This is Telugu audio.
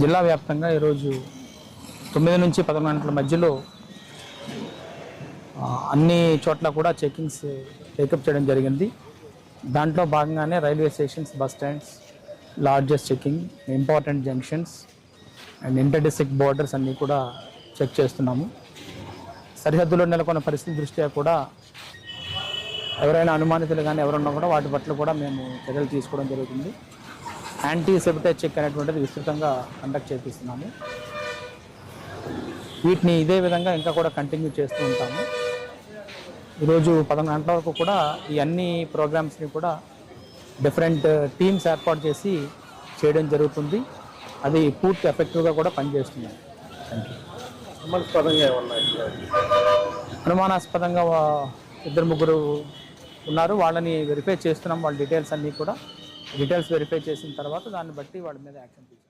జిల్లా వ్యాప్తంగా ఈరోజు 9 నుంచి 11 గంటల మధ్యలో అన్ని చోట్ల కూడా చెకింగ్స్ టేకప్ చేయడం జరిగింది. దాంట్లో భాగంగానే railway stations, bus stands, lodges checking, important junctions and inter district borders అన్నీ కూడా చెక్ చేస్తున్నాము. సరిహద్దులో నెలకొన్న పరిస్థితి దృష్ట్యా కూడా ఎవరైనా అనుమానితులు కానీ ఎవరున్నా కూడా వాటి పట్ల కూడా మేము చర్యలు తీసుకోవడం జరుగుతుంది. యాంటీ సెబిటైజ్ చెక్ అనేటువంటిది విస్తృతంగా కండక్ట్ చేపిస్తున్నాము. వీటిని ఇదే విధంగా ఇంకా కూడా కంటిన్యూ చేస్తూ ఉంటాము. ఈరోజు 11 గంటల వరకు కూడా ఈ అన్ని ప్రోగ్రామ్స్ని కూడా డిఫరెంట్ టీమ్స్ ఏర్పాటు చేసి చేయడం జరుగుతుంది. అది పూర్తి ఎఫెక్టివ్గా కూడా పనిచేస్తుంది. అనుమానాస్పదంగా 2-3 ఉన్నారు. వాళ్ళని వెరిఫై చేస్తున్నాం. వాళ్ళ డీటెయిల్స్ అన్నీ కూడా వెరిఫై చేసిన తర్వాత దాన్ని బట్టి వాళ్ళ మీద యాక్షన్ తీసుకుంటాం.